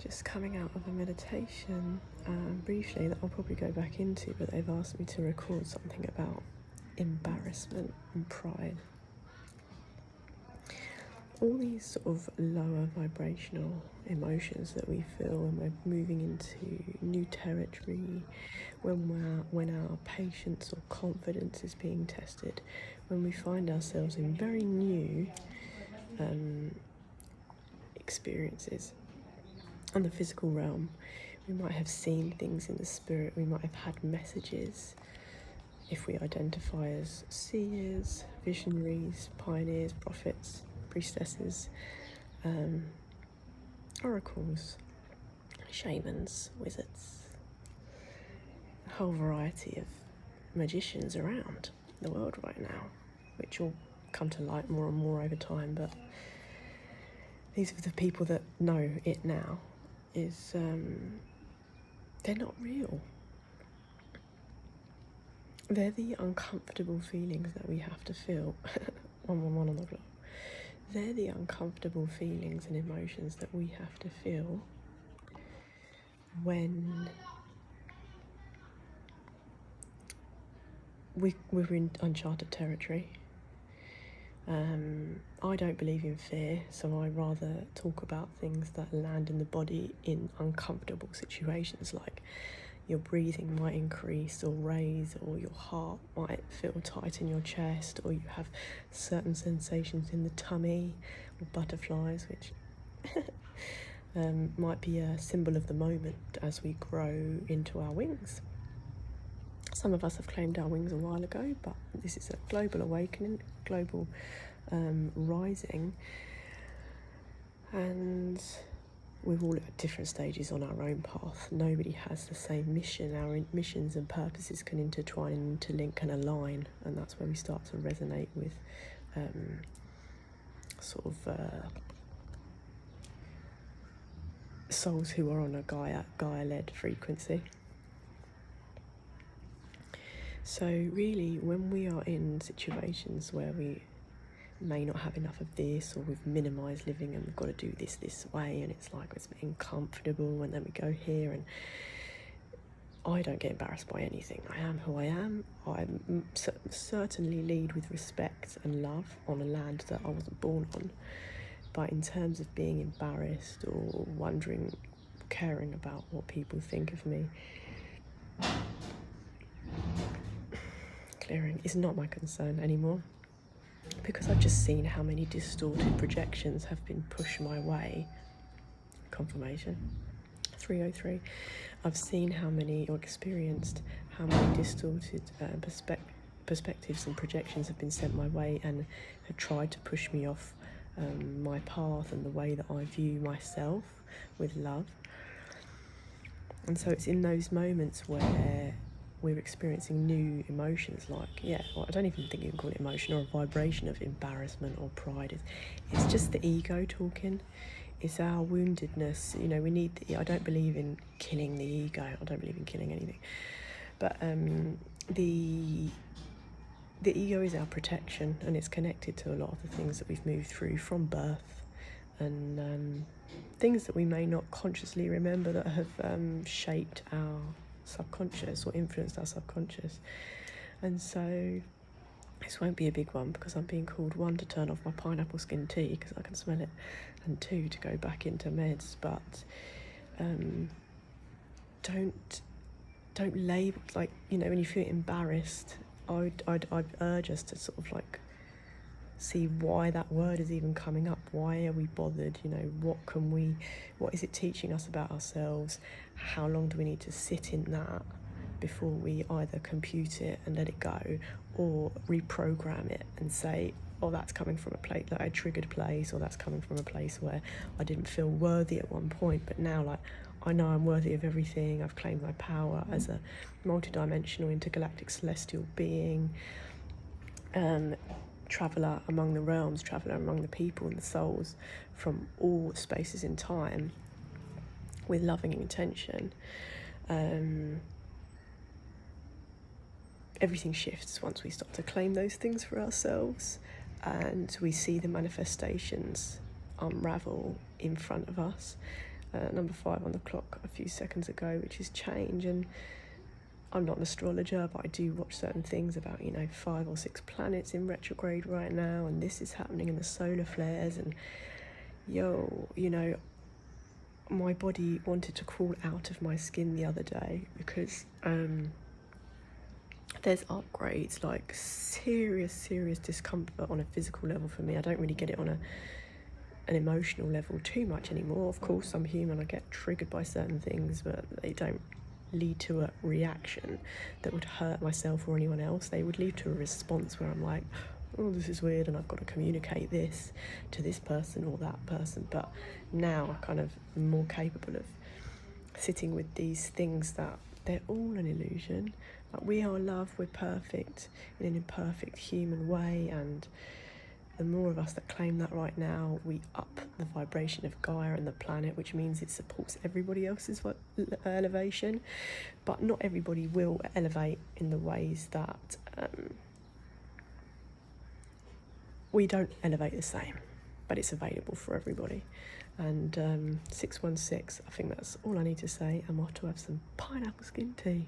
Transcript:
just coming out of a meditation briefly that I'll probably go back into, but they've asked me to record something about embarrassment and pride. All these sort of lower vibrational emotions that we feel when we're moving into new territory, when our patience or confidence is being tested, when we find ourselves in very new experiences. On the physical realm, we might have seen things in the spirit, we might have had messages. If we identify as seers, visionaries, pioneers, prophets, priestesses, oracles, shamans, wizards, a whole variety of magicians around the world right now, which will come to light more and more over time, but these are the people that know it now. They're not real. They're the uncomfortable feelings that we have to feel. 111 on the clock. They're the uncomfortable feelings and emotions that we have to feel when we're in uncharted territory. I don't believe in fear, so I rather talk about things that land in the body in uncomfortable situations, like your breathing might increase or raise, or your heart might feel tight in your chest, or you have certain sensations in the tummy, or butterflies, which might be a symbol of the moment as we grow into our wings. Some of us have claimed our wings a while ago, but this is a global awakening, global rising, and we're all at different stages on our own path. Nobody has the same mission. Our missions and purposes can intertwine and interlink and align, and that's where we start to resonate with souls who are on a Gaia-led frequency. So really, when we are in situations where we may not have enough of this, or we've minimised living and we've got to do this way, and it's like it's being comfortable, and then we go here, and I don't get embarrassed by anything. I am who I am. I certainly lead with respect and love on a land that I wasn't born on. But in terms of being embarrassed or wondering, caring about what people think of me, clearing is not my concern anymore, because I've just seen how many distorted projections have been pushed my way. Confirmation 303. I've seen how many, or experienced how many distorted perspectives and projections have been sent my way and have tried to push me off my path and the way that I view myself with love. And so it's in those moments where we're experiencing new emotions, like, I don't even think you can call it emotion or a vibration of embarrassment or pride. It's just the ego talking. It's our woundedness. We need I don't believe in killing the ego. I don't believe in killing anything. But the ego is our protection, and it's connected to a lot of the things that we've moved through from birth, and things that we may not consciously remember that have shaped our subconscious or influenced our subconscious. And so this won't be a big one, because I'm being called, 1, to turn off my pineapple skin tea because I can smell it, and 2, to go back into meds. But don't label, like, when you feel embarrassed, I'd urge us to sort of like see why that word is even coming up. Why are we bothered? What is it teaching us about ourselves? How long do we need to sit in that before we either compute it and let it go, or reprogram it and say, oh, that's coming from a place, like a triggered place, or that's coming from a place where I didn't feel worthy at one point, but now, like, I know I'm worthy of everything. I've claimed my power as a multidimensional intergalactic celestial being, traveller among the realms, traveller among the people and the souls from all spaces in time with loving intention. Everything shifts once we start to claim those things for ourselves, and we see the manifestations unravel in front of us. number 5 on the clock a few seconds ago, which is change. And I'm not an astrologer, but I do watch certain things about, 5 or 6 planets in retrograde right now, and this is happening in the solar flares, and my body wanted to crawl out of my skin the other day because there's upgrades, like serious discomfort on a physical level for me. I don't really get it on an emotional level too much anymore. Of course, I'm human, I get triggered by certain things, but they don't lead to a reaction that would hurt myself or anyone else. They would lead to a response where I'm like, oh, this is weird, and I've got to communicate this to this person or that person. But now I'm kind of more capable of sitting with these things that they're all an illusion. Like, we are love, we're perfect in an imperfect human way, and the more of us that claim that right now, we up the vibration of Gaia and the planet, which means it supports everybody else's elevation. But not everybody will elevate in the ways that we don't elevate the same, but it's available for everybody. And 616, I think that's all I need to say. I'm off to have some pineapple skin tea.